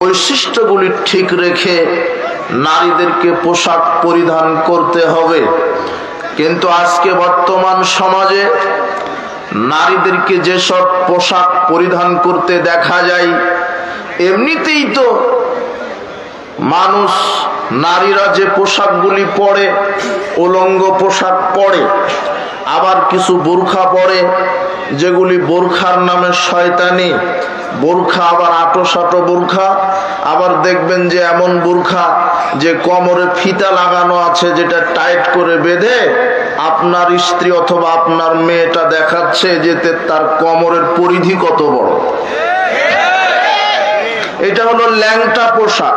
বৈশিষ্ট্যগুলি ঠিক রেখে নারীদেরকে পোশাক পরিধান করতে হবে। কিন্তু আজকে বর্তমান সমাজে নারীদেরকে যেসব পোশাক পরিধান করতে দেখা যায়, এমনিতেই তো মানুষ নারীরা যে পোশাকগুলি পরে উলঙ্গ পোশাক পরে, আবার কিছু বোরখা পরে যেগুলি বোরখার নামে শয়তানি বোরখা, আবার আটোসাটো বোরখা। আবার দেখবেন যে এমন বোরখা যে কোমরে ফিতা লাগানো আছে, যেটা টাইট করে বেঁধে আপনার স্ত্রী অথবা আপনার মেয়েটা দেখাচ্ছে যে তার কোমরের পরিধি কত বড়। এটা হলো ল্যাংটা পোশাক।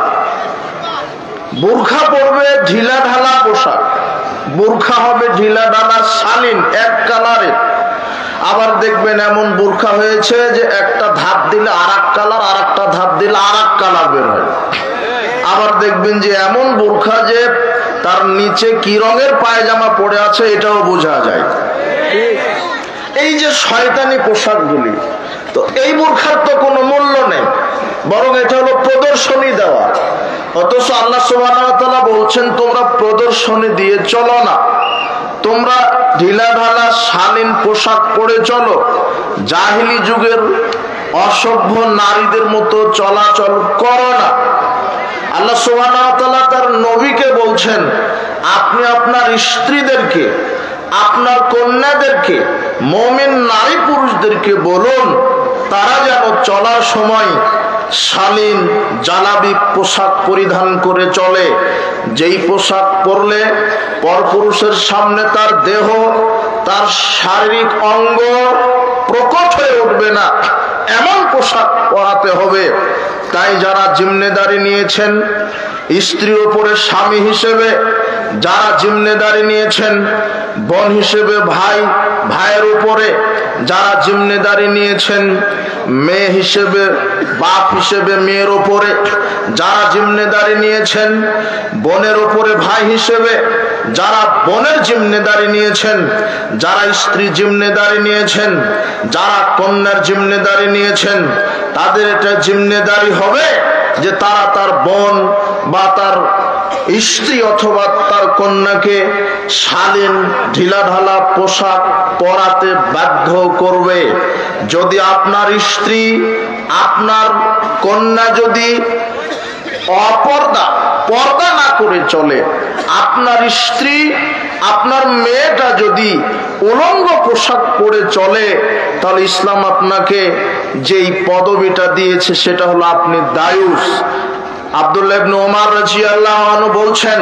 বোরখা পরবে ঢিলা ঢালা পোশাক, বোরখা হবে ঢিলা ঢালা শালীন এক কালারের। আবার দেখবেন এমন বোরখা হয়েছে যে একটা ধাপ দিলে আর এক কালার, আর একটা ধাপ দিলে আর এক কালার বের হয়। আবার দেখবেন যে এমন বোরখা যে তার নিচে কি রঙের পায়জামা পরে আছে এটাও বোঝা যায়। এই যে শয়তানি পোশাকগুলি, তো এই বোরখার তো কোনো মূল্য নেই, বরং এটা হলো প্রদর্শনী দেওয়া। অথচ আল্লাহ সুবহানাহু ওয়া তাআলা বলছেন তোমরা প্রদর্শনী দিয়ে চলো না, তোমরা ঢিলা ঢালা শালীন পোশাক পরে চলো, জাহিলি যুগের অসভ্য নারীদের মতো চলাচল করো না। আল্লাহ সুবহানাহু ওয়া তাআলা তার নবীকে বলছেন আপনি আপনার স্ত্রীদেরকে, আপনার কন্যাদেরকে, মুমিন নারী পুরুষদেরকে বলুন তারা যেন চলার সময় শালীন জালাবি পোশাক পরিধান করে চলে। যেই পোশাক পরলে পরপুরুষের সামনে তার দেহ, তার শারীরিক অঙ্গ প্রকট হয়ে উঠবে না, এমন পোশাক পরাতে হবে। তাই যারা জিম্মেদারি নিয়েছেন স্ত্রীর উপরে স্বামী হিসেবে, যারা জিম্মেদারি নিয়েছেন বোন হিসেবে ভাই, ভাইয়ের উপরে যারা জিম্মেদারি নিয়েছেন মেয়ে হিসেবে, বাপ হিসেবে মেয়ের উপরে, যারা জিম্মেদারি নিয়েছেন বোনের উপরে ভাই হিসেবে, যারা বোনের জিম্মেদারি নিয়েছেন, যারা স্ত্রী জিম্মেদারি নিয়েছেন, যারা কন্যার জিম্মেদারি নিয়েছেন, তাদের এটা জিম্মেদারি হবে যে তারা তার বোন বা তার স্ত্রী অথবা তার কন্যাকে শালীন ঢিলাঢালা পোশাক পরাতে বাধ্য করবে। যদি আপনার স্ত্রী, আপনার কন্যা যদি পর্দা না করে চলে, আপনার স্ত্রী, আপনার মেয়েটা যদি উলঙ্গ পোশাক পরে চলে, তাহলে ইসলাম আপনাকে যেই পদবিটা দিয়েছে সেটা হলো আপনি দায়ুস। আব্দুল্লাহ ইবনে ওমর রাদিয়াল্লাহু আনহু বলছেন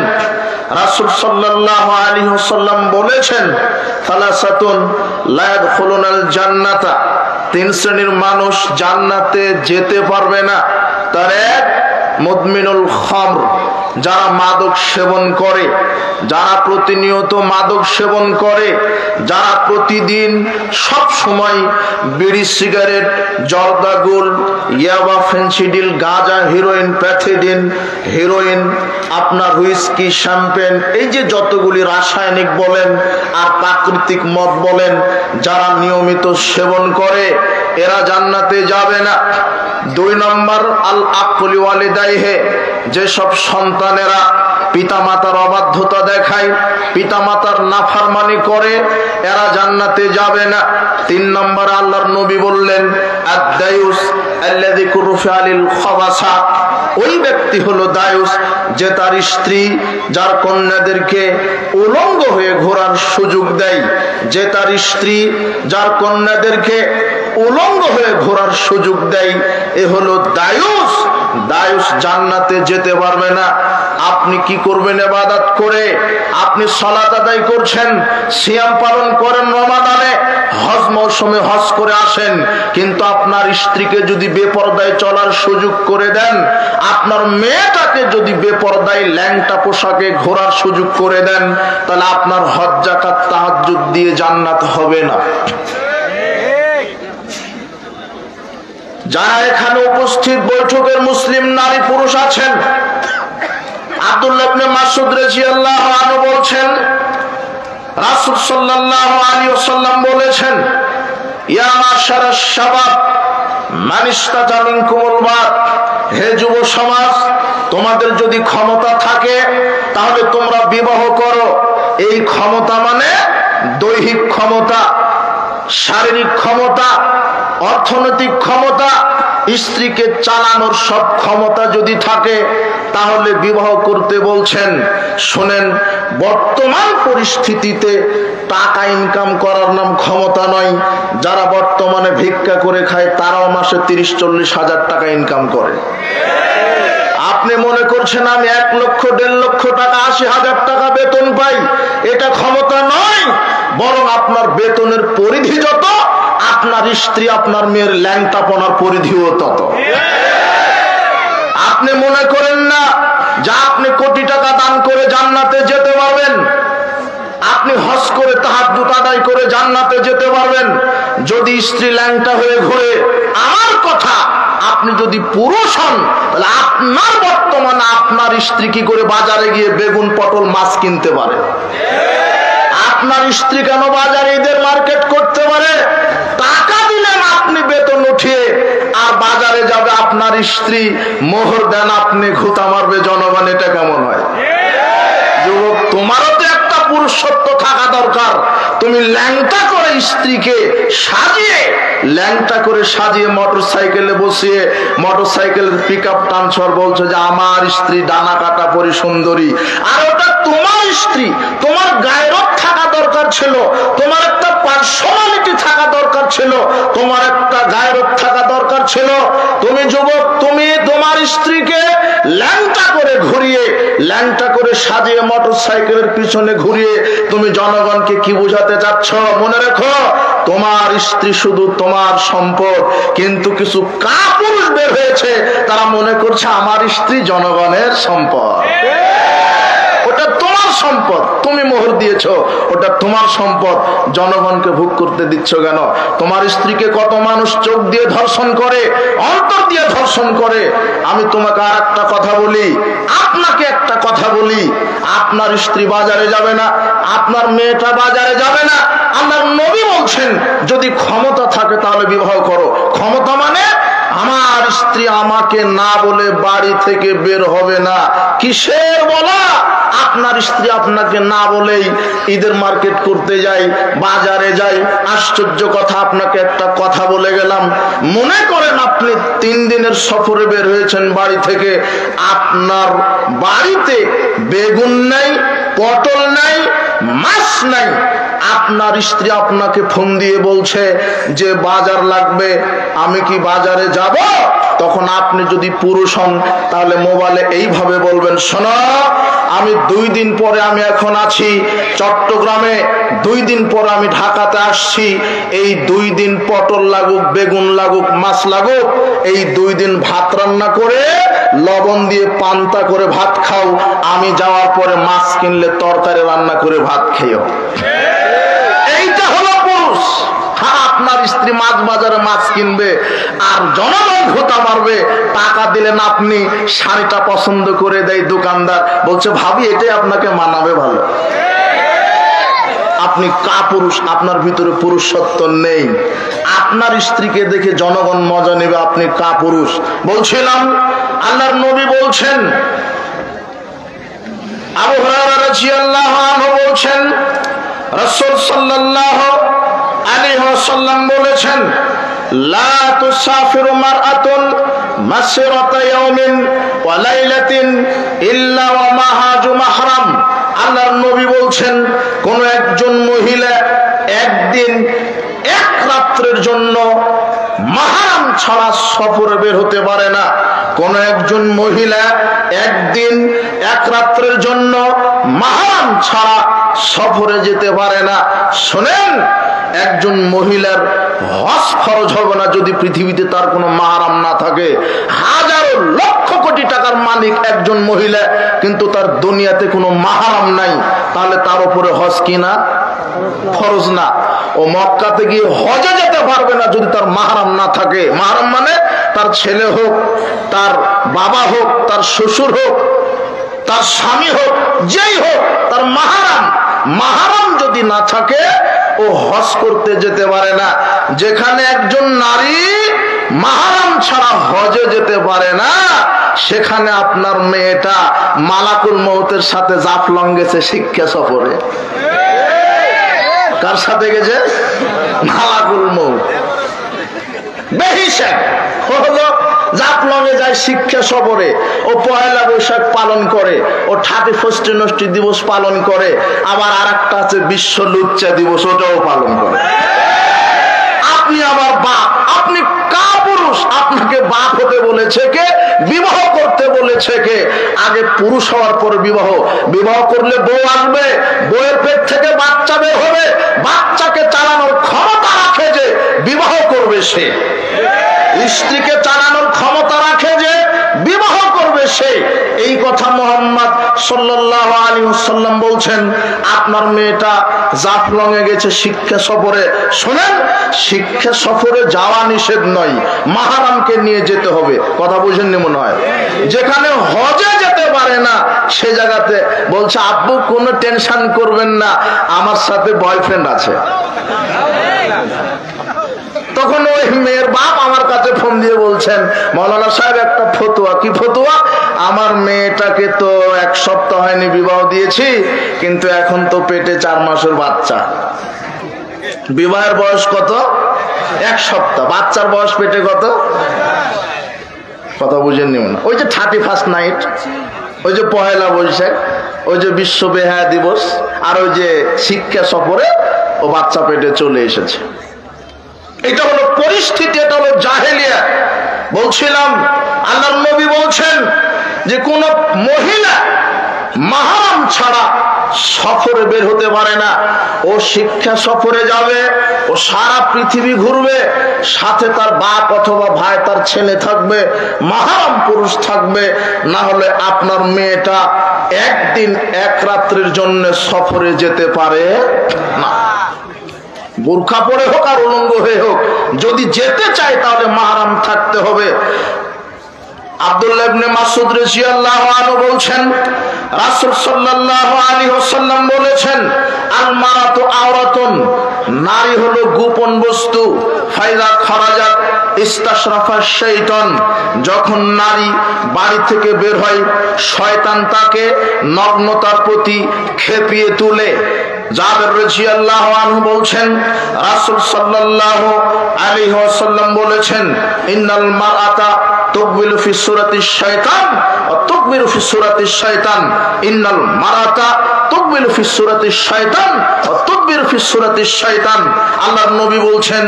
রাসূল সাল্লাল্লাহু আলাইহি ওয়াসাল্লাম বলেছেন সালাসাতুন লা ইয়াদখুলুনাল জান্নাতা, তিন শ্রেণীর মানুষ জান্নাতে যেতে পারবে না। তার এক মুদমিনুল খামর, যারা মাদক সেবন করে, যারা প্রতিনিয়ত মাদক সেবন করে, যারা প্রতিদিন সব সময় বিড়ি সিগারেট জর্দাগুল ইয়াবা ফেন্সিডিল গাঁজা হেরোইন প্যাথিডিন হেরোইন আপনার হুইস্কি শ্যাম্পেন, এই যে যতগুলি রাসায়নিক বলেন আর প্রাকৃতিক মদ বলেন, যারা নিয়মিত সেবন করে এরা জান্নাতে যাবে না। দুই নম্বর আল আকুলি ওয়ালিদাইহে, যেসব সন্তানেরা পিতামাতার অবাধ্যতা দেখায়, পিতামাতার নাফরমানি করে, এরা জান্নাতে যাবে না। তিন নম্বর আল্লাহর নবী বললেন আদ-দায়ুস আল্লাযী কুরফা লিল খাবাসা, ওই ব্যক্তি হলো দায়ুস যে তার স্ত্রী, যার কন্যাদেরকে উলঙ্গ হয়ে ঘোরার সুযোগ দেয়, যে তার স্ত্রী, যার কন্যাদেরকে উলঙ্গ হয়ে ঘোরার সুযোগ দেয়, এ হলো দায়ুস। দায়ুস জান্নাতে যেতে পারবে না। আপনি কি করবেন ইবাদত করে? আপনি সালাত আদায় করছেন, সিয়াম পালন করেন রমাদানে, হজ মৌসুমে হজ করে আসেন, কিন্তু আপনার স্ত্রীকে যদি বেপরদায় চলার সুযোগ করে দেন, আপনার মেয়েটাকে যদি বেপরদায় ল্যাংটা পোশাকে ঘোরার সুযোগ করে দেন, তাহলে আপনার হজ যাকাত তাহাজ্জুদ দিয়ে জান্নাত হবে না। যারা এখানে উপস্থিত বৈঠকের মুসলিম নারী পুরুষ আছেন, আব্দুল্লাহ ইবনে মাসউদ রাদিয়াল্লাহু আনহু বলছেন রাসূল সাল্লাল্লাহু আলাইহি ওয়াসাল্লাম বলেছেন ইয়া মাশারাশ শাবাব মান ইসতাতা মিনকুমুল বাত, হে যুব সমাজ, তোমাদের যদি ক্ষমতা থাকে তাহলে তোমরা বিবাহ করো। এই ক্ষমতা মানে দৈহিক ক্ষমতা, শারীরিক ক্ষমতা, অর্থনৈতিক ক্ষমতা, স্ত্রীকে চালানোর সব ক্ষমতা যদি থাকে তাহলে বিবাহ করতে বলছেন। শোনেন, বর্তমান পরিস্থিতিতে টাকা ইনকাম করার নাম ক্ষমতা নয়। যারা বর্তমানে ভিক্ষা করে খায় তারাও মাসে 30-40 হাজার টাকা ইনকাম করে। আপনি মনে করছেন আমি 1 লক্ষ 1.5 লক্ষ টাকা 80,000 টাকা বেতন পাই, এটা ক্ষমতা নয়, বরং আপনার বেতনের পরিধি যত, আপনার স্ত্রী আপনার মেয়ের ল্যাংটাপনার পরিধিও তত। আপনি মনে করেন না যে আপনি কোটি টাকা দান করে জান্নাতে যেতে পারবেন, আপনি হজ করে তাহাজ্জুদ আদায় করে জান্নাতে যেতে পারবেন যদি স্ত্রী ল্যাংটা হয়ে ঘুরে। আমার কথা, আপনি যদি পুরুষ হন তাহলে আপনার বর্তমানে আপনার স্ত্রী কি করে বাজারে গিয়ে বেগুন পটল মাছ কিনতে পারে? আপনার স্ত্রী কেন বাজারে ঈদের মার্কেট করতে পারে? টাকা দিলেন আপনি বেতন উঠিয়ে, আর বাজারে যাবে আপনার স্ত্রী, মোহর দেন আপনি ঘুতা মারবে জনগণ। এটা কেমন হয়? যুবক, তোমারও তো একটা পুরুষত্ব থাকা দরকার। তুমি ল্যাংটা করে স্ত্রীকে সাজিয়ে, ল্যাংটা করে সাজিয়ে মোটরসাইকেলে বসিয়ে মোটরসাইকেলের পিকআপ টানছর বলছো যে আমার স্ত্রী ডানা কাটা পরি সুন্দরী। আর ওটা তোমার স্ত্রী, তোমার গায়রত থাকা দরকার ছিল, তোমার একটা পার্সোনালিটি থাকা দরকার ছিল, তোমার একটা গায়রত থাকা দরকার ছিল। তুমি যুবক, তুমি তোমার স্ত্রীকে ল্যাংটা করে ঘুরিয়ে, ল্যাংটা করে সাজিয়ে মোটরসাইকেলের পিছনে ঘুরিয়ে তুমি জনগণকে কি বোঝাতে চাচ্ছ? মনে রেখো, তোমার স্ত্রী শুধু তোমার সম্পদ, কিন্তু কিছু কাপুরুষ বের হয়েছে, তারা মনে করছে আমার স্ত্রী জনগণের সম্পদ। ওটা তোমার সম্পদ, তুমি মোহর দিয়েছ, ওটা তোমার সম্পদ, জনগণকে ভোগ করতে দিচ্ছ কেন? তোমার স্ত্রীকে কত মানুষ চোখ দিয়ে ধর্ষণ করে, অন্তর দিয়ে ধর্ষণ করে। আমি তোমাকে আর একটা কথা বলি, আপনাকে একটা কথা বলি, আপনার স্ত্রী বাজারে যাবে না, আপনার মেয়েটা বাজারে যাবে না। আমার নবী বলছেন যদি ক্ষমতা থাকে তাহলে বিবাহ করো। ক্ষমতা মানে আমার স্ত্রী আমাকে না বলে বাড়ি থেকে বের হবে না। কিসের বলা? আপনার স্ত্রী আপনাকে না বলেই ঈদের মার্কেট করতে যায়, বাজারে যায়। আশ্চর্য কথা, আপনাকে একটা কথা বলে গেলাম, মনে করেন আপনি 3 দিনের সফরে বের হয়েছেন বাড়ি থেকে, আপনার বাড়িতে বেগুন নাই, পটল নাই, মাছ নাই। আপনার স্ত্রী আপনাকে ফোন দিয়ে বলছে যে বাজার লাগবে, আমি কি বাজারে যাব? তখন আপনি যদি পুরুষ হন তাহলে মোবাইলে এইভাবে বলবেন, শোনো, আমি 2 দিন পরে আমি এখন আছি চট্টগ্রামে, 2 দিন পরে আমি ঢাকাতে আসছি। এই 2 দিন পটল লাগুক, বেগুন লাগুক, মাছ লাগুক, এই 2 দিন ভাত রান্না করে লবণ দিয়ে পান্তা করে ভাত খাও। আমি যাওয়ার পরে মাছ কিনলে তরকারি রান্না করে ভাত খেও। এইটা হলো পুরুষ। হ্যাঁ, আপনার স্ত্রী মাছ বাজারে মাছ কিনবে আর জনগণ ভোতা মারবে। টাকা দিলেন আপনি, শাড়িটা পছন্দ করে দেয় দোকানদার, বলছে ভাবি এটাই আপনাকে মানাবে ভালো। আপনি কাপুরুষ, আপনার ভিতরে পুরুষত্ব নেই। আপনার স্ত্রীকে দেখে জনগণ মজা নেবে, আপনি কাপুরুষ। বলছিলাম আল্লাহর নবী বলছেন, আবু হুরায়রা রাদিয়াল্লাহু আনহু বলছেন, রাসূল সাল্লাল্লাহু আলাইহি ওয়াসাল্লাম বলেছেন, লা তুসাফিরু মারআতুন মাসিরাতা ইয়াউমিন ওয়া লাইলাতিন ইল্লা ওয়া মাহাজু মাহরাম। আল্লাহর নবী বলছেন, কোন একজন মহিলা একদিন 1 রাত্রের জন্য মাহরাম ছাড়া সফরে বের হতে পারে না। কোন একজন মহিলা একদিন 1 রাত্রের জন্য মাহরাম ছাড়া সফরে যেতে পারে না। শোনেন, একজন মহিলার হজ ফরজ হবে না যদি পৃথিবীতে তার কোনো মাহরাম না থাকে। হাজারো লক্ষ কোটি টাকার মালিক একজন মহিলা, কিন্তু তার দুনিয়াতে কোনো মাহরাম নাই, তাহলে তার উপরে হজ কি না? ফরজ না। ও মক্কাতে গিয়ে হজে যেতে পারবে না যদি তার মাহরাম না থাকে। মাহরাম মানে তার ছেলে হোক, তার বাবা হোক, তার শ্বশুর হোক, তার স্বামী হোক, যেই হোক, তার মাহরাম। মাহরাম যদি না থাকে ও হজ করতে যেতে পারে না। যেখানে একজন নারী মাহরাম ছাড়া হজে যেতে পারে না, সেখানে আপনার মেয়েটা মালাকুল মউতের সাথে জাফলং গেছে শিক্ষা সফরে। কার সাথে গেছে? মালাকুল মউত। বেহিসাব হলো জাফলংয়ে যায় শিক্ষা সফরে, ও পয়লা বৈশাখ পালন করে, ও 31st নষ্টি দিবস পালন করে, আবার আরেকটা আছে বিশ্ব লুচ্চা দিবস, ওটাও পালন করে। আপনি আমার বাপ, আপনি কাপুরুষ, আপনাকে বাপ হতে বলেছে কে? বিবাহ করতে বলেছে কে? আগে পুরুষ হওয়ার পর বিবাহ। বিবাহ করলে বউ আসবে, বউয়ের পেট থেকে বাচ্চা বের হবে, বাচ্চাকে চালানোর ক্ষমতা রাখে যে বিবাহ করবে সে। স্ত্রীকে চালানোর ক্ষমতা রাখে যে বিবাহ করবে সে। এই কথা মুহাম্মদ সাল্লাল্লাহু আলাইহি ওয়াসাল্লাম বলছেন। আপনার মেয়েটা জাফলং এ গেছে শিক্ষা সফরে। শুনেন, শিক্ষা সফরে যাওয়া নিষেধ নয়, মাহরামকে নিয়ে যেতে হবে। কথা বুঝেননি মনে হয়? যেখানে হজে যেতে পারে না সে জায়গাতে বলছে আব্বু কোনো টেনশন করবেন না, আমার সাথে বয়ফ্রেন্ড আছে। তখন ওই মেয়ের বাপ আমার কাছে ফোন দিয়ে বলছেন, মৌলানা সাহেব একটা ফতোয়া। কি ফতোয়া? আমার মেয়েটাকে তো 1 সপ্তাহ হয়নি বিবাহ দিয়েছি, কিন্তু এখন তো পেটে 4 মাসের বাচ্চা। বিবাহের বয়স কত? 1 সপ্তাহ। বাচ্চার বয়স পেটে কত? কথা বুঝেননি মনে? ওই যে 31st নাইট, ওই যে পহেলা বৈশাখ, ওই যে বিশ্ব বেহায়া দিবস, আর ওই যে শিক্ষা সফরে ও বাচ্চা পেটে চলে এসেছে। এটা হলো পরিস্থিতি, এটা হলো জাহেলিয়া। বলছিলাম আল্লাহর নবী বলছেন যে কোন মহিলা মাহরাম ছাড়া সফরে বের হতে পারে না। ও শিক্ষা সফরে যাবে, ও সারা পৃথিবী ঘুরবে, সাথে তার বাপ অথবা ভাই, তার ছেলে থাকবে, মাহরাম পুরুষ থাকবে। না হলে আপনার মেয়েটা একদিন 1 রাত্রির জন্য সফরে যেতে পারে না। বোরখা পরে হোক আর উলঙ্গ হয়ে হোক, যদি যেতে চায় তাহলে মাহরাম থাকতে হবে। আব্দুল্লাহ ইবনে মাসউদ রাদিয়াল্লাহু আনহু বলছেন, রাসূল সাল্লাল্লাহু আলাইহি ওয়াসাল্লাম বলেছেন, আল মারাতু আওরাতুন, নারী হলো গোপন বস্তু। ফাইদা খারাজাত ইস্তাশরাফা শাইতান, যখন নারী বাড়ি থেকে বের হয় শয়তান তাকে নগ্নতার প্রতি খেপিয়ে তোলে। জাবের রাদিয়াল্লাহু আনহু বলছেন, রাসূল সাল্লাল্লাহু আলাইহি ওয়াসাল্লাম বলেছেন, ইন্নাল মারআতা তুকবিলু ফি সূরাতিশ শাইতান ওয়া তুকবিলু ফি সূরাতিশ শাইতান, ইন্নাল মারআতা তুকবিলু ফি সূরাতিশ শাইতান ওয়া তুকবিলু ফি সূরাতিশ শাইতান। আল্লাহর নবী বলছেন,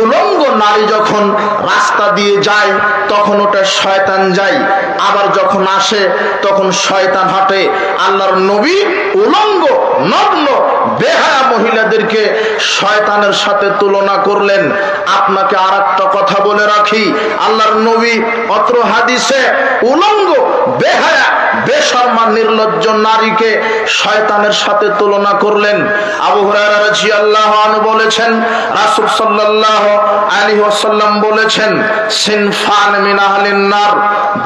উলঙ্গ নারী যখন রাস্তা দিয়ে যায় তখন ওটা শয়তান যায়, আবার যখন আসে তখন শয়তান হাঁটে। আল্লাহর নবী উলঙ্গ নগ্ন বেহায়া মহিলাদেরকে শয়তানের সাথে তুলনা করলেন। আপনাকে আরেকটা কথা বলে রাখি, আল্লাহর নবী অত্র হাদিসে উলঙ্গ বেহায়া বেশরমা নির্লজ্জ নারীকে শয়তানের সাথে তুলনা করলেন। আবু হুরায়রা রাদিয়াল্লাহু আনহু বলেছেন, রাসূল সাল্লাল্লাহু আলাইহি ওয়াসাল্লাম বলেছেন, সিনফান মিন আহলিন নার,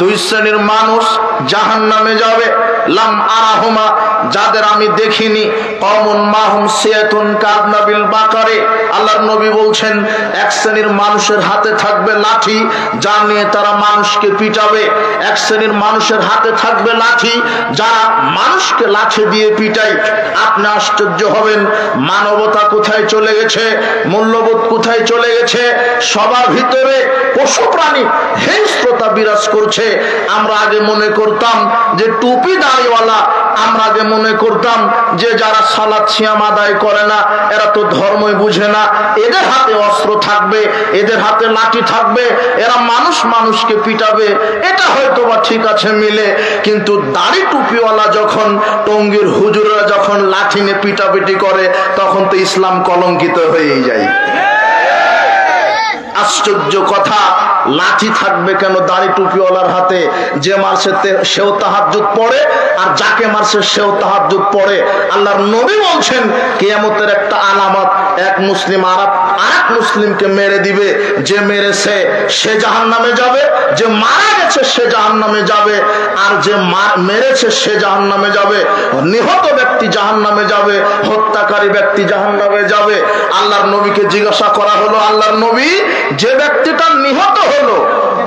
2 শ্রেণীর মানুষ জাহান্নামে যাবে। লাম আরাহুমা, যাদের আমি দেখিনি। কওমুন মাহুম সিয়াতুন কাদনাবিল বাকারে, আল্লাহর নবী বলছেন 1 শ্রেণীর মানুষের হাতে থাকবে লাঠি, যা নিয়ে তারা মানুষকে পিটাবে। 1 শ্রেণীর মানুষের হাতে থাকবে লাঠি, যারা মানুষকে লাঠি দিয়ে পিটায়। আপনি আশ্চর্য হবেন, মানবতা কোথায় চলে গেছে, মূল্যবোধ কোথায় চলে গেছে। সবার ভিতরে পশু প্রাণী হিংস্রতা বিরাজ করছে। আমরা আগে মনে করতাম যে টুপি দাড়িওয়ালা, আমরা আগে মনে করতাম যে যারা সালাত সিয়াম আদায় করে না এরা তো ধর্মই বুঝে না, এদের হাতে অস্ত্র থাকবে, এদের হাতে লাঠি থাকবে, এরা মানুষকে পিটাবে। এটা হয়তো বা ঠিক আছে মিলে, কিন্তু দাড়ি টুপিওয়ালা যখন, টঙ্গীর হুজুররা যখন লাঠি নিয়ে পিটাপিটি করে, তখন তো ইসলাম কলঙ্কিত হয়েই যায়। আশ্চর্য কথা, লাঠি থাকবে কেন দাড়ি টুপিওয়ালার হাতে? যে মারছে সেও তাহাজ্জুদ পড়ে, আর যাকে মারছে সেও তাহাজ্জুদ পড়ে। আল্লাহর নবী বলছেন, কিয়ামতের একটা আলামত, এক মুসলিম আরেক মুসলিমকে মেরে দিবে। যে মেরেছে সে জাহান্নামে যাবে, যে মারা গেছে সে জাহান্নামে যাবে। আর আর যে মেরেছে সে জাহান্নামে যাবে, নিহত ব্যক্তি জাহান্নামে যাবে, হত্যাকারী ব্যক্তি জাহান্নামে যাবে। আল্লাহর নবীকে জিজ্ঞাসা করা হলো, আল্লাহর নবী, যে ব্যক্তিটা নিহত হলো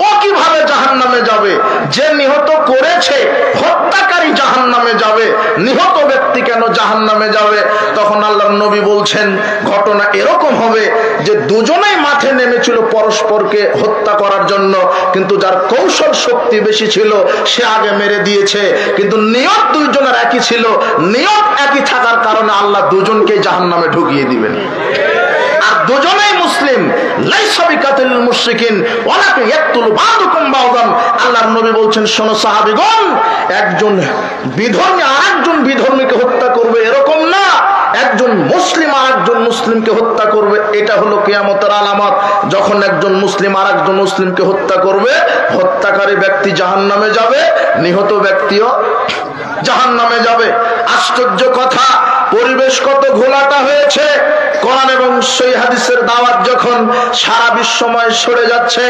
ও কিভাবে জাহান্নামে যাবে? যে নিহত করেছে, হত্যাকারী জাহান্নামে যাবে, নিহত ব্যক্তি কেন জাহান্নামে যাবে? তখন আল্লাহর নবী বলছেন, ঘটনা এরকম হবে যে দুজনেই মাঠে নেমেছিল পরস্পরকে হত্যা করার জন্য, কিন্তু যার কৌশল শক্তি বেশি ছিল সে আগে মেরে দিয়েছে, কিন্তু নিয়ত দুইজনের একই ছিল। নিয়ত একই থাকার কারণে আল্লাহ দুজনকে জাহান্নামে ঢুকিয়ে দিবেন। আর দুজনেই মুসলিম। লাইসা বিকাতিল মুশরিকিন ওয়ালাকিন ইয়াকতুলু বা'দুকুম বা'দান। আল্লাহর নবী বলছেন, শোনো সাহাবীগণ, একজন বিধর্মী আরেকজন বিধর্মীকে হত্যা করবে এরকম না, একজন মুসলিম আরেকজন মুসলিমকে হত্যা করবে। এটা হলো কিয়ামতের আলামত। যখন একজন মুসলিম আরেকজন মুসলিমকে হত্যা করবে, হত্যাকারী ব্যক্তি জাহান্নামে যাবে, নিহত ব্যক্তিও জাহান্নামে যাবে। আশ্চর্য কথা, পরিবেশ কত ঘোলাটা হয়েছে। কোরআন এবং সহিহ হাদিসের দাওয়াত যখন সারা বিশ্বময় ছড়ে যাচ্ছে,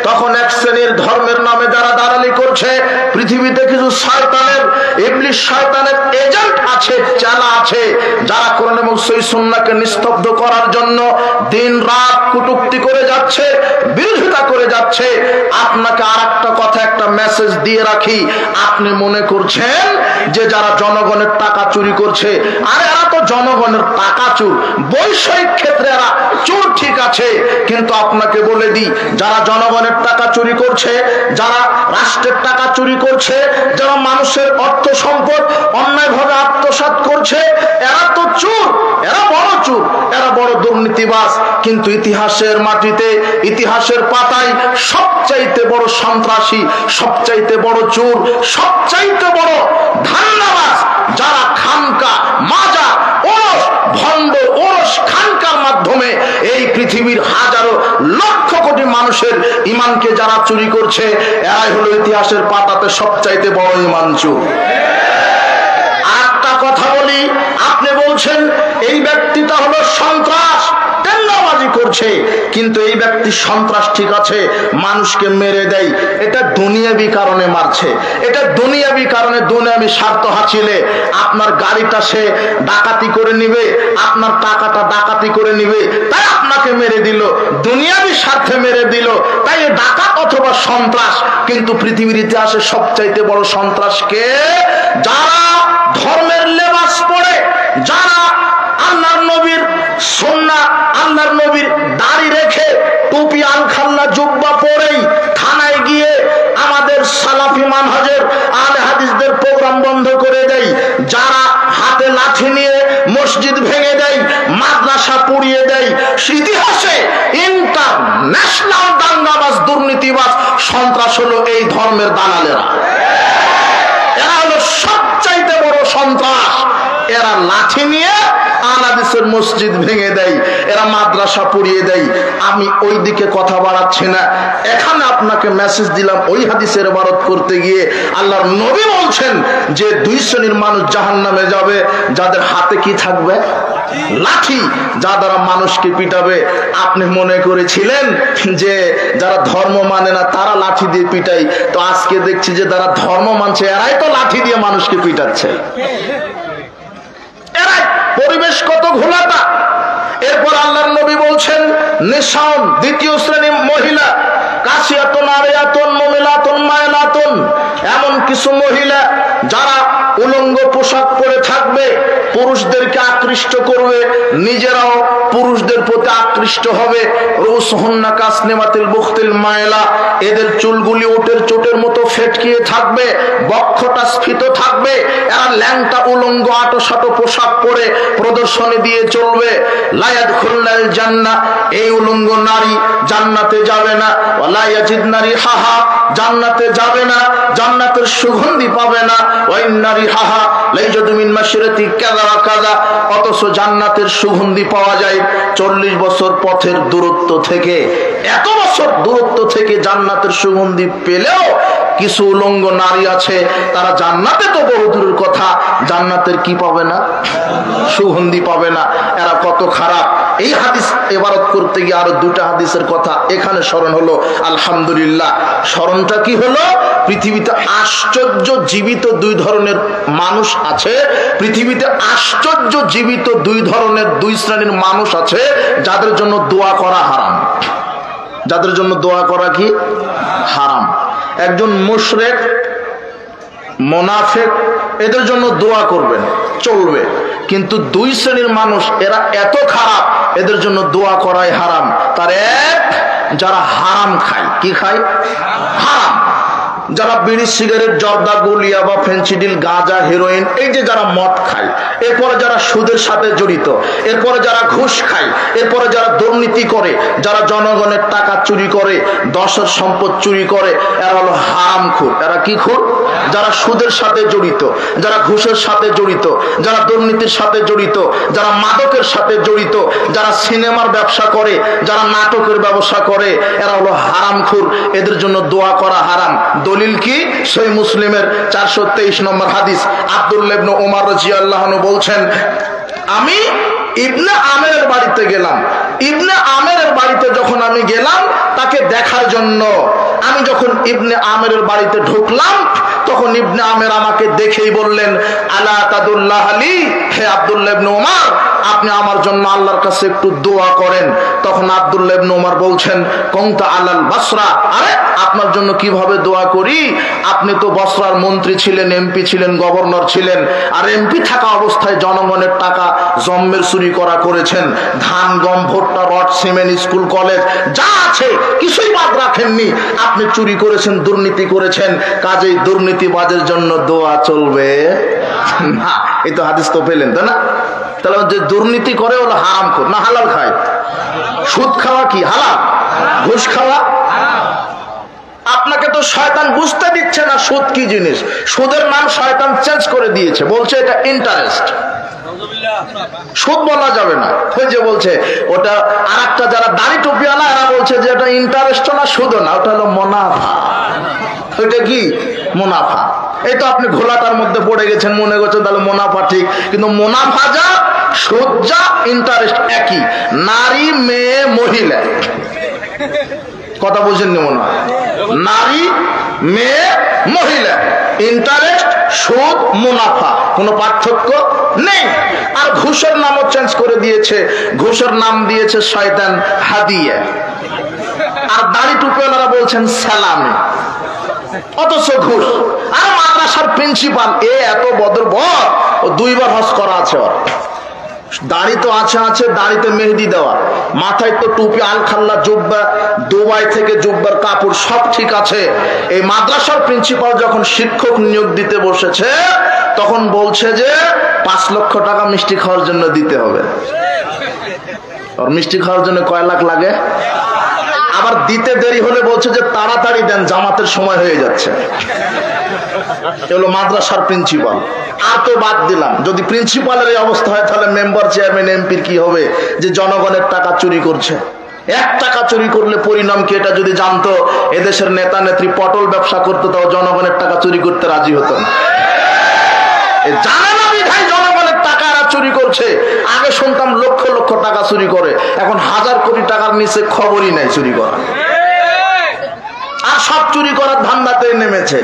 তখন এক শ্রেণীর ধর্মের নামে যারা দালালি করছে, পৃথিবীতে কিছু শয়তানের, ইবলিস শয়তানের এজেন্ট আছে, চালা আছে, যারা কোরআন এবং সহিহ সুন্নাহকে নিস্তব্ধ করার জন্য দিন রাত কটূক্তি করে যাচ্ছে, বিরোধিতা করে যাচ্ছে। আপনাকে আরেকটা কথা, একটা মেসেজ দিয়ে রাখি, আপনি মনে করছেন যে যারা জনগণের টাকা চুরি করছে, আরে এরা তো জনগণের টাকা চোর, বৈষয়িক ক্ষেত্রে এরা চোর ঠিক আছে, কিন্তু আপনাকে বলে দিই, যারা জনগণের টাকা চুরি করছে, যারা রাষ্ট্রের টাকা চুরি করছে, যারা মানুষের অর্থ সম্পদ অন্যায়ভাবে আত্মসাৎ করছে, এরা তো চোর, এরা বড় চোর, এরা বড় দুর্নীতিবাজ। কিন্তু ইতিহাসের মাটিতে, ইতিহাসের পাতায় সবচাইতে বড় সন্ত্রাসী, সবচাইতে বড় চোর, সবচাইতে বড় ধান্দাবাজ যারা খানকা, মাজার, ওরস, ভণ্ড ওরস খানকার মাধ্যমে এই পৃথিবীর হাজারো লক্ষ কোটি মানুষের ঈমানকে যারা চুরি করছে, এরাই হলো ইতিহাসের পাতাতে সবচাইতে বড় ঈমান চোর। আরেকটা কথা বলি, আপনি বলছেন এই ব্যক্তিটা হলো সন্ত্রাস, টেন্ডারবাজি করছে, কিন্তু এই ব্যক্তি সন্ত্রাস ঠিক আছে, মানুষকে মেরে দেয়, এটা দুনিয়াবি কারণে মারছে, এটা দুনিয়াবি কারণে, দুনিয়াবি স্বার্থ হাসিলে আপনার গাড়িটা সে ডাকাতি করে নিবে, আপনার টাকাটা ডাকাতি করে নিবে, তাই আপনাকে মেরে দিল, দুনিয়াবি স্বার্থে মেরে দিল, তাই ডাকাত অথবা সন্ত্রাস। কিন্তু পৃথিবীর ইতিহাসে সবচাইতে বড় সন্ত্রাস কে? যারা ধর্মের লেবাস পরে, যারা আল্লাহর নবীর সুন্নাহ, আল্লাহর নবীর দাড়ি রেখে, টুপি আলখাল্লা জুব্বা পরেই থানায় গিয়ে আমাদের সালাফি মানহাজের আহলে হাদিসদের প্রোগ্রাম বন্ধ করে দেয়, যারা হাতে লাঠি নিয়ে মসজিদ ভেঙে দেয়, মাদ্রাসা পুড়িয়ে দেয়, ইতিহাসে ইন্টারন্যাশনাল দাঙ্গাবাজ, দুর্নীতিবাজ, সন্ত্রাস হলো এই ধর্মের দালালেরা। এরা হলো সবচাইতে বড় সন্ত্রাস। এরা লাঠি নিয়ে আহলাদিসের মসজিদ ভেঙে দেয়, এরা মাদ্রাসা পুড়িয়ে দেয়। আমি ওই দিকে কথা বাড়াচ্ছি না, এখানে আপনাকে মেসেজ দিলাম, ওই হাদিসের ইবারত করতে গিয়ে আল্লাহর নবী বলছেন যে দুই শ্রেণীর মানুষ জাহান্নামে যাবে, যাদের হাতে কি থাকবে? লাঠি, যা দ্বারা মানুষকে পিটাবে। আপনি মনে করেছিলেন যে যারা ধর্ম মানে না তারা লাঠি দিয়ে পিটাই, তো আজকে দেখছি যে যারা ধর্ম মানছে এরাই তো লাঠি দিয়ে মানুষকে পিটাচ্ছে। এরাই, পরিবেশ কত ঘোলাটা। এরপর আল্লাহর নবী বলছেন, নিসাউন, দ্বিতীয় শ্রেণী মহিলা, কাসিয়াতুন আরিয়াতুন মুমিলাতুন মায়লাতুন, এমন কিছু মহিলা যারা উলঙ্গ পোশাক পরে থাকবে, পুরুষদেরকে আকৃষ্ট করবে, নিজেরাও পুরুষদের প্রতি আকৃষ্ট হবে। রুসহুন্না কাসনিমাতিল বুখতিল মায়লা, এদের চুলগুলি ওটের চোটের মতো ফেটকিয়ে থাকবে, বক্ষটা স্ফীত থাকবে, এরা ল্যাংটা উলঙ্গ আটোসাটো পোশাক পরে প্রদর্শনী দিয়ে চলবে। লা ইয়াদখুলুল জান্নাহ, এই উলঙ্গ নারী জান্নাতে যাবে না। ওয়ালা ইয়াজিদনা রিহাহা, জান্নাতে যাবে না, জান্নাতের সুগন্ধি পাবে না। ওয়া ইন্না রিহাহা লাইজাদু মিন মাশরাতি কাযা ওয়া কাযা, অথচ জান্নাতের সুগন্ধি পাওয়া যায় 40 বছর পথের দূরত্ব থেকে। এত বছর দূরত্ব থেকে জান্নাতের সুগন্ধি পেলেও কিছু উলঙ্গ নারী আছে, তারা জান্নাতে তো বহু দূরের কথা, জান্নাতের কি পাবে না? সুগন্ধি পাবে না। এরা কত খারাপ। এই হাদিস ইবারত করতে গিয়ে আরো দুটা হাদিসের কথা এখানে স্মরণ হলো। আলহামদুলিল্লাহ, স্মরণটা কি হলো? পৃথিবীতে আশ্চর্য জীবিত দুই ধরনের মানুষ আছে, পৃথিবীতে আশ্চর্য জীবিত দুই শ্রেণীর মানুষ আছে যাদের জন্য দোয়া করা হারাম। যাদের জন্য দোয়া করা কি হারাম? একজন মুশরিক, মুনাফিক, এদের জন্য দোয়া করবেন, চলবে। কিন্তু দুই শ্রেণীর মানুষ, এরা এত খারাপ, এদের জন্য দোয়া করাই হারাম। তার এক, যারা হারাম খায়। কি খায়? হারাম। যারা বিড়ি, সিগারেট, জর্দা, গুলিয়া বা ফেন্সিডিল, গাঁজা, হেরোইন, এই যে যারা মদ খায়, এরপরে যারা সুদের সাথে জড়িত, এরপরে যারা ঘুষ খায়, এরপরে যারা দুর্নীতি করে, যারা জনগণের টাকা চুরি করে, দশের সম্পদ চুরি করে, এরা হলো হারামখোর। এরা কি খোর? যারা সুদের সাথে জড়িত, যারা ঘুষের সাথে জড়িত, যারা দুর্নীতির সাথে জড়িত, যারা মাদকের সাথে জড়িত, যারা সিনেমার ব্যবসা করে, যারা নাটকের ব্যবসা করে, এরা হলো হারামখোর। এদের জন্য দোয়া করা হারাম। দলিল কি? সহিহ মুসলিমের 423 নম্বর হাদিস। আব্দুল্লাহ ইবনে ওমর রাদিয়াল্লাহু আনহু বলছেন, আমি ইবনে আমেরের বাড়িতে গেলাম। ইবনে আমেরের বাড়িতে যখন আমি গেলাম তাকে দেখার জন্য, আমি যখন ইবনে আমেরের বাড়িতে ঢুকলাম তখন ইবনে আমের আমাকে দেখেই বললেন, আলা তাদুল্লাহ আলী, হে আব্দুল্লাহ ইবনে ওমর, আপনি আমার জন্য আল্লাহর কাছে একটু দোয়া করেন। তখন আব্দুল্লাহ ইবনে ওমর বলছেন, কুনতা আলাল বসরা, আরে আপনার জন্য কিভাবে দোয়া করি? আপনি তো বসরার মন্ত্রী ছিলেন, এমপি ছিলেন, গভর্নর ছিলেন, আর এমপি থাকা অবস্থায় জনগণের টাকা জম্মের চুরি করেছেন। ধান, গম, ভুট্টা, রড, সিমেন্ট, স্কুল, কলেজ যা আছে কিছুই বাদ রাখেননি। আপনি চুরি করেছেন, দুর্নীতি করেছেন, কাজেই দুর্নীতিবাজের জন্য দোয়া চলবে না। এই তো হাদিস তো পেলেন, তাই না? তাহলে যে দুর্নীতি করে হলো হারামখোর, না হালাল খায়? সুদ খাওয়া কি হালাল? ঘুষ খাওয়া? আপনাকে তো শয়তান বুঝতে দিচ্ছে না সুদ কি জিনিস। সুদের নাম শয়তান চেঞ্জ করে দিয়েছে, বলছে এটা ইন্টারেস্ট। সুদ বলা যাবে না। ওই যে বলছে ওটা, আর একটা যারা দাড়ি টুপিওয়ালা এরা বলছে যে এটা ইন্টারেস্ট না, সুদ না, ওটা হলো মুনাফা। ওইটা কি? মুনাফা। এই তো আপনি ঘোলাটার মধ্যে পড়ে গেছেন, মনে করছেন তাহলে মুনাফা ঠিক, কিন্তু মুনাফা যা, সুদ যা, ইন্টারেস্ট একই। নারী, মেয়ে, মহিলা, কথা বুঝেননি মনে হয়? নারী, মেয়ে, মহিলা, ইন্টারেস্ট, সুদ, মুনাফা, কোনো পার্থক্য নেই। আর ঘুষের নামও চেঞ্জ করে দিয়েছে, ঘুষের নাম দিয়েছে শয়তান হাদিয়া। আর দাড়ি টুপিওয়ালারা বলছেন সালামি, অথচ ঘুষ। আর মাদ্রাসার প্রিন্সিপাল, এত বদর বর, ও 2 বার হজ করা আছে, ওর দাড়ি তো আছে, দাড়িতে মেহেদি দেওয়া, মাথায় তো টুপি, আলখাল্লা, জুব্বা, দুবাই থেকে জুব্বার কাপড় সব ঠিক আছে। এই মাদ্রাসার প্রিন্সিপাল যখন শিক্ষক নিয়োগ দিতে বসেছে তখন বলছে যে 5 লক্ষ টাকা মিষ্টি খাওয়ার জন্য দিতে হবে। আর মিষ্টি খাওয়ার জন্য কয় লাখ লাগে? আবার দিতে দেরি হলে বলছে যে তাড়াতাড়ি দেন, জামাতের সময় হয়ে যাচ্ছে। এগুলো মাদ্রাসার প্রিন্সিপাল। আর তো বাদ দিলাম, যদি প্রিন্সিপালের এই অবস্থা হয় তাহলে মেম্বার, চেয়ারম্যান, এমপির কি হবে? যে জনগণের টাকা চুরি করছে। 1 টাকা চুরি করলে পরিণাম কি, এটা যদি জানতো এদেশের নেতা নেত্রী পটল ব্যবসা করতো, তাও জনগণের টাকা চুরি করতে রাজি হতো না। জানে না বিধায় জনগণের টাকা এরা চুরি করছে। আগে শুনতাম লক্ষ লক্ষ টাকা চুরি করে, এখন 1000 কোটি টাকার নিচে খবরই নাই চুরি করা। আর সব চুরি করার ধান্দাতে নেমেছে।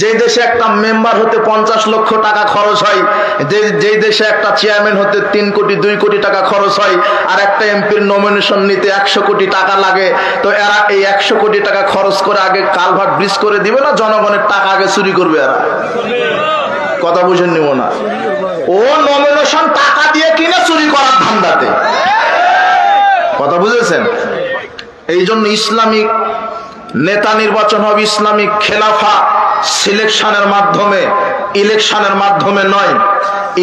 যে দেশে একটা মেম্বার হতে 50 লক্ষ টাকা খরচ হয়, যে দেশে একটা চেয়ারম্যান হতে 3 কোটি 2 কোটি টাকা খরচ হয়, আর একটা এমপির নমিনেশন নিতে 100 কোটি টাকা লাগে, তো এরা এই 100 কোটি টাকা খরচ করে আগে কালভার্ট ব্রিজ করে দিবে না জনগণের টাকা আগে চুরি করবে এরা? কথা বুঝেন নিব না? ও নমিনেশন টাকা দিয়ে কিনে চুরি করার ধান্দাতে। কথা বুঝেছেন? এই জন্য ইসলামিক নেতা নির্বাচন হবে, ইসলামিক খেলাফা সিলেকশনের মাধ্যমে, ইলেকশনের মাধ্যমে নয়।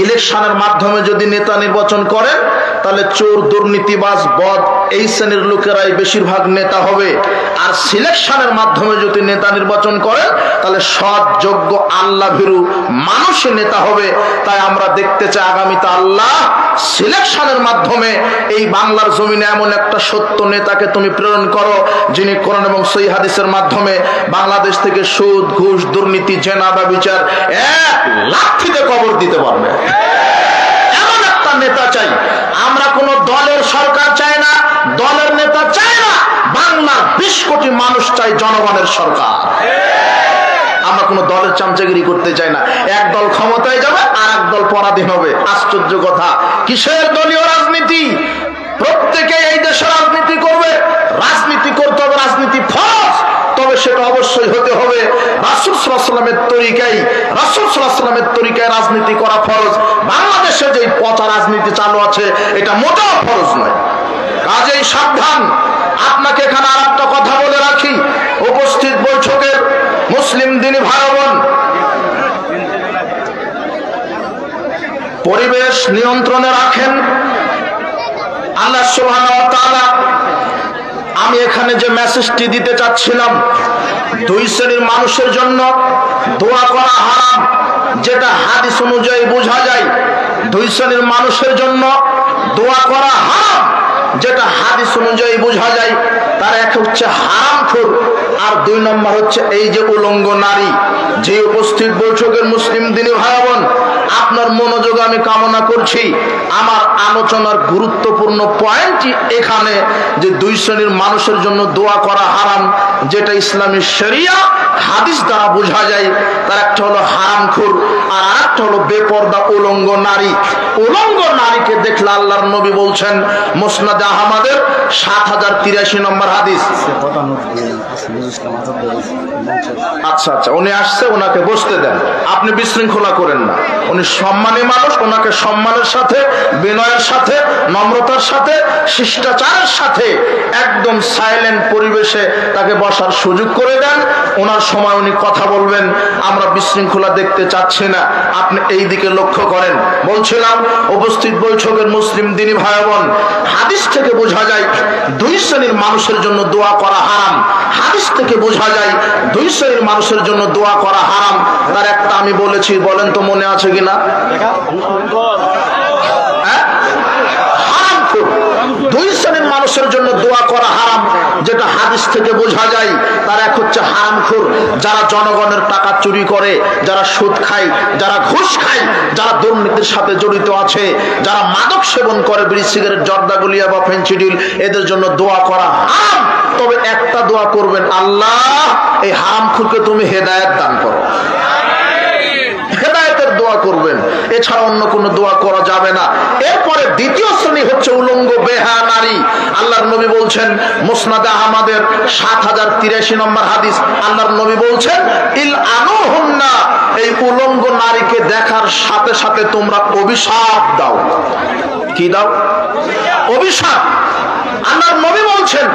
ইলেকশনের মাধ্যমে যদি নেতা নির্বাচন করেন তাহলে চোর, দুর্নীতিবাজ, বদ, এই শ্রেণীর লোকেরাই বেশিরভাগ নেতা হবে। আর সিলেকশনের মাধ্যমে যদি নেতা নির্বাচন করেন তাহলে সৎ, যোগ্য, আল্লাহ ভীরু মানুষই নেতা হবে। তাই আমরা দেখতে চাই আগামীতে আল্লাহ সিলেকশনের মাধ্যমে এই বাংলার জমিনে এমন একটা সত্য নেতাকে তুমি প্রেরণ করো, যিনি কোরআন এবং সহিহ হাদিসের মাধ্যমে বাংলাদেশ থেকে সুদ, ঘুষ, দুর্নীতি, জেনা, ব্যভিচার 1 লাঠিতে কবর দিতে পারবে। এমন একটা নেতা চাই আমরা। কোন দলের সরকার চাই না, দলের নেতা চাই না, বাংলার 20 কোটি মানুষ চাই জনগণের সরকার। আমরা কোনো দলের চামচাগিরি করতে চাই না। এক দল ক্ষমতায় যাবে আর এক দল পরাধীন হবে। আশ্চর্য কথা, কিসের দলীয় রাজনীতি? প্রত্যেকে এই দেশে রাজনীতি করবে, রাজনীতি করতে হবে, রাজনীতি ফরজ, তবে সেটা অবশ্যই হতে হবে রাসূল সাল্লাল্লাহু আলাইহি ওয়াসাল্লামের তরিকায়। রাসূল সাল্লাল্লাহু আলাইহি ওয়াসাল্লামের তরিকায় রাজনীতি করা ফরজ। বাংলাদেশে যে পচা রাজনীতি চালু আছে এটা মোটেও ফরজ নয়। কাজেই সাবধান। আপনাকে এখানে আর একটা কথা বলে রাখি, উপস্থিত বৈঠকের মুসলিম দিনী ভাই বোন, পরিবেশ নিয়ন্ত্রণে রাখেন। আল্লাহ সুবহানাহু ওয়া তাআলা, আমি এখানে যে মেসেজটি দিতে চাচ্ছিলাম, দুই শ্রেণীর মানুষের জন্য দোয়া করা হারাম, যেটা হাদিস অনুযায়ী বোঝা যায়। দুই শ্রেণীর মানুষের জন্য দোয়া করা হারাম, যেটা হাদিস অনুযায়ী বোঝা যায়। তার এক হচ্ছে হারামখোর, আর দুই নম্বর হচ্ছে এই যে উলঙ্গ নারী। যে উপস্থিত বৈঠকের মুসলিম দিনী ভাই বোন, আপনার মনোযোগ আমি কামনা করছি। আমার আলোচনার গুরুত্বপূর্ণ পয়েন্টটি এখানে যে দুই শ্রেণীর মানুষের জন্য দোয়া করা হারাম, যেটা ইসলামী শরিয়া হাদিস দ্বারা বোঝা যায়। তার একটা হলো হারামখোর, আর আরেকটা হলো বেপরদা উলঙ্গ নারী। উলঙ্গ নারীকে দেখলে আল্লাহর নবী বলছেন, মুসনাদ আহমদের ৭০৮৩ নম্বর হাদিস। আচ্ছা আচ্ছা, উনি আসছে, ওনাকে বসতে দেন, আপনি বিশৃঙ্খলা করেন না। উনি সম্মানী মানুষ, ওনাকে সম্মানের সাথে, বিনয়ের সাথে, নম্রতার সাথে, শিষ্টাচারের সাথে একদম সাইলেন্ট পরিবেশে তাকে বসার সুযোগ করে দেন। ওনার সময় উনি কথা বলবেন, আমরা বিশৃঙ্খলা দেখতে চাচ্ছি না। আপনি এই দিকে লক্ষ্য করেন। বলছিলাম, উপস্থিত বৈঠকের মুসলিম দিনী ভাই বোন, হাদিস থেকে বোঝা যায় দুই শ্রেণীর মানুষের জন্য দোয়া করা হারাম। হাদিস থেকে বোঝা যায় দুই শ্রেণীর মানুষের জন্য দোয়া করা হারাম। তার একটা আমি বলেছি, বলেন তো মনে আছে কিনা? হারামখোর, দুই শ্রেণীর মানুষের জন্য দোয়া করা হারাম, যেটা হাদিস থেকে বোঝা যায়। তার এক হচ্ছে হারামখোর, যারা জনগণের টাকা চুরি করে, যারা সুদ খায়, যারা ঘুষ খায়, যারা দুর্নীতির সাথে জড়িত আছে, যারা মাদক সেবন করে, বিড়ি সিগারেট, জর্দা, গুলিয়া বা ফেন্সিডিল, এদের জন্য দোয়া করা হারাম। তবে একটা দোয়া করবেন, আল্লাহ এই হারামখোরকে তুমি হেদায়েত দান করো। হেদায়েতের দোয়া করবেন, এছাড়া অন্য কোনো দোয়া করা যাবে না। এরপরে দ্বিতীয় শ্রেণী হচ্ছে উলঙ্গ বেহায়া নারী। আল্লাহর নবী বলছেন, মুসনাদে আহমদের ৭০৮৩ নম্বর হাদিস, আল্লাহর নবী বলছেন, ইল আনুহুন্না, এই উলঙ্গ নারীকে দেখার সাথে সাথে তোমরা অভিশাপ দাও। কি দাও? অভিশাপ। আল্লাহর নবী বলছেন,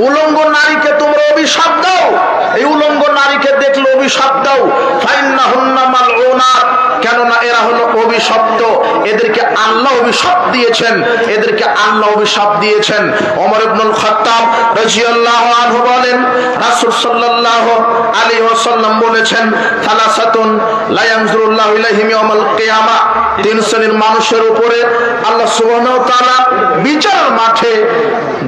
উলঙ্গ নারীকে তোমরা অভিশাপ দাও। এই উলঙ্গ নারীকে দেখলে অভিশাপ দাও। ফাইন্নাহুন্না মালউনাত, কেননা এরা হলো অভিশপ্ত। এদেরকে আল্লাহ অভিশাপ দিয়েছেন, এদেরকে আল্লাহ অভিশাপ দিয়েছেন। ওমর ইবনুল খাত্তাব রাদিয়াল্লাহু আনহু বলেন, রাসূল সাল্লাল্লাহু আলাইহি ওয়াসাল্লাম বলেছেন, সালাসাতুন লা ইয়ানজুরুল্লাহু ইলাইহিম ইয়াউমাল কিয়ামা, তিন শ্রেণীর মানুষের উপরে আল্লাহ সুবহানাহু ওয়া তাআলা বিচারের মাঠে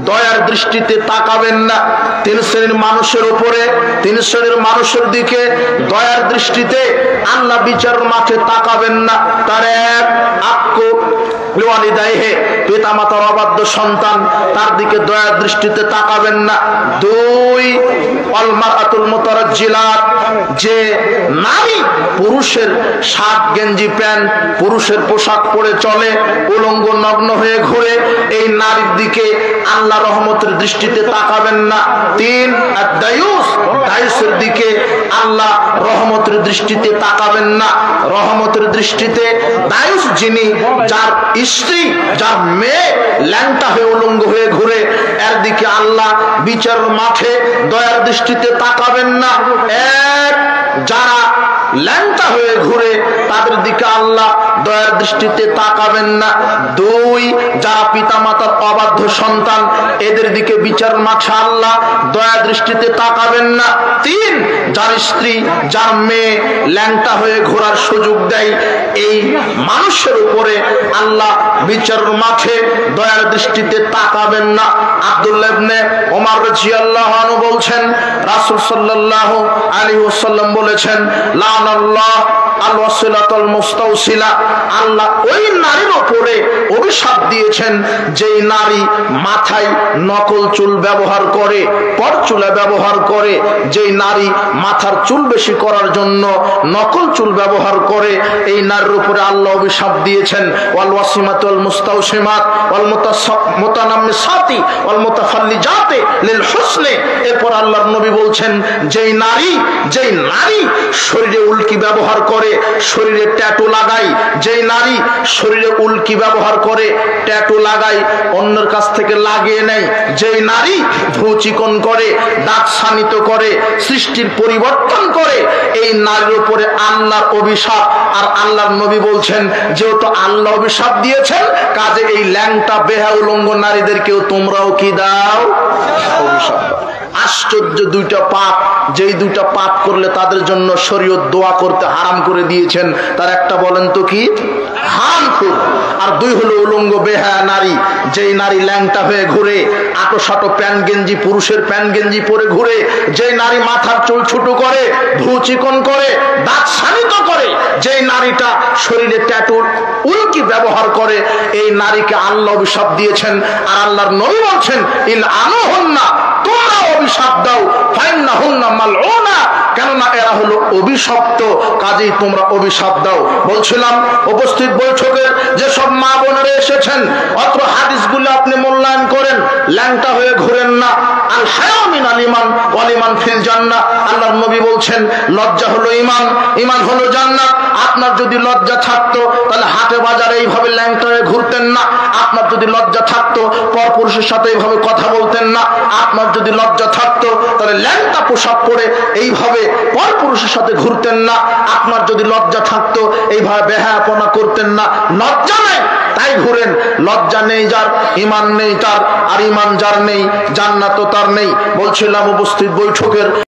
দয়ার দৃষ্টিতে তাকাবেন না। তিন শ্রেণীর মানুষের উপরে, তিন শ্রেণীর মানুষের দিকে দয়ার দৃষ্টিতে আল্লাহ বিচারের মাঠে তাকাবেন না। তার এক, আক্কু লিওয়ালিদাইহি, পিতা মাতার অবাধ্য সন্তান, তার দিকে দয়ার দৃষ্টিতে তাকাবেন না। দুই, আল মারআতুল মুতারাজ্জিলাত, যে নারী পুরুষের শার্ট গেঞ্জি প্যান্ট, পুরুষের পোশাক পরে চলে, উলঙ্গ নগ্ন হয়ে ঘুরে, এই নারীর দিকে আল্লাহ রহমতের দৃষ্টিতে তাকাবেন না। তিন, আদ-দায়ুস, দায়ুসের দিকে আল্লাহ রহমতের দৃষ্টিতে তাকাবেন না। রহমতের দৃষ্টিতে দায়ুস যিনি, যার স্ত্রী, যার মেয়ে ল্যাংটা হয়ে উলঙ্গ হয়ে ঘুরে, এর দিকে আল্লাহ বিচারের মাঠে দয়ার দৃষ্টিতে তাকাবেন না। এক, যারা ল্যাংটা হয়ে ঘুরে, তাদের দিকে আল্লাহ দয়ার দৃষ্টিতে তাকাবেন না। দুই, যারা পিতা মাতার অবাধ্য সন্তান, এদের দিকে বিচার মাঠে আল্লাহ দয়া দৃষ্টিতে তাকাবেন না। তিন, যার স্ত্রী, যার মেয়ে ল্যাংটা হয়ে ঘোরার সুযোগ দেয়, এই মানুষের উপরে আল্লাহ বিচার মাঠে দয়ার দৃষ্টিতে তাকাবেন না। আব্দুল্লাহ ইবনে ওমর রাদিয়াল্লাহু আনহু বলছেন, রাসূল সাল্লাল্লাহু আলাইহি ওয়াসাল্লাম বলেছেন, লানাল্লাহ আল ওয়াসিলাতুল মুস্তাওসিলা, আল্লাহ ওই নারীর উপরে অভিশাপ দিয়েছেন যেই নারী মাথায় নকল চুল ব্যবহার করে, পরচুলা ব্যবহার করে, যেই নারী মাথার চুল বেশি করার জন্য নকল চুল ব্যবহার করে, এই নারীর উপরে আল্লাহ অভিশাপ দিয়েছেন। ওয়াল ওয়াসিমাতুল মুস্তাওসিমাত ওয়াল মুতানাম্মিসাতি ওয়াল মুতাফাল্লিজাতি লিল হুসনি। এরপর আল্লাহর নবী বলছেন যেই নারী শরীরে উল্কি ব্যবহার করে, শরীরে ট্যাটু লাগায়, যেই নারী শরীরে উল্কি ব্যবহার করে, ট্যাটু লাগায়, অন্যের কাছ থেকে লাগিয়ে নেয়, যেই নারী ভ্রু চিকন করে, দাঁত শানিত করে, সৃষ্টির পরিবর্তন করে, এই নারীর উপরে আল্লাহর অভিশাপ। আর আল্লাহর নবী বলছেন যেহেতু আল্লাহ অভিশাপ দিয়েছেন, কাজে এই ল্যাংটা বেহা উলঙ্গ নারীদেরকেও তোমরাও কি দাও? অভিশাপ। আশ্চর্য দুইটা পাপ, যেই দুইটা পাপ করলে তাদের জন্য শরীয়ত দোয়া করতে হারাম করে দিয়েছেন, তার একটা বলেন তো কি? হারামখোর। আর দুই হলো উলঙ্গ বেহায়া নারী, যেই নারী ল্যাংটা হয়ে ঘুরে, আটো সাটো প্যান্ট গেঞ্জি, পুরুষের প্যান্ট গেঞ্জি পরে ঘুরে, যেই নারী মাথার চুল ছোট করে, ভ্রু চিকন করে, দাঁত শানিত করে, যেই নারীটা শরীরে ট্যাটুর উল্কি ব্যবহার করে, এই নারীকে আল্লাহ অভিশাপ দিয়েছেন। আর আল্লাহর নবী বলছেন ইল আনুহুন্না, তোমরা অভিশাপ দাও, ফাইন্নাহুন্না মালউনা, কেননা এরা হলো অভিশপ্ত, কাজেই তোমরা অভিশাপ দাও। বলছিলাম উপস্থিত বৈঠকের যেসব মা বোনেরা এসেছেন, অত্র হাদিসগুলো আপনি মূল্যায়ন করেন, ল্যাংটা হয়ে ঘুরেন না। আল হায়া মিনাল ঈমান ওয়াল ঈমান ফিল জান্নাহ। আল্লাহর নবী বলছেন লজ্জা হলো ঈমান, ঈমান হলো জান্নাত। আপনার যদি লজ্জা থাকতো তাহলে হাটে বাজারে এইভাবে ল্যাংটা হয়ে ঘুরতেন না। আপনার যদি লজ্জা থাকতো পরপুরুষের সাথে এইভাবে কথা বলতেন না। আপনার যদি লজ্জা থাকতো তাহলে ল্যাংটা পোশাক পরে এইভাবে পরপুরুষের সাথে ঘুরতেন না। আপনার যদি লজ্জা থাকতো এইভাবে বেহায়াপনা করতেন না। লজ্জা নেই তাই ঘুরেন। লজ্জা নেই যার, ঈমান নেই তার, আর ঈমান যার নেই, জান্নাতও তার নেই। বলছিলাম উপস্থিত বৈঠকের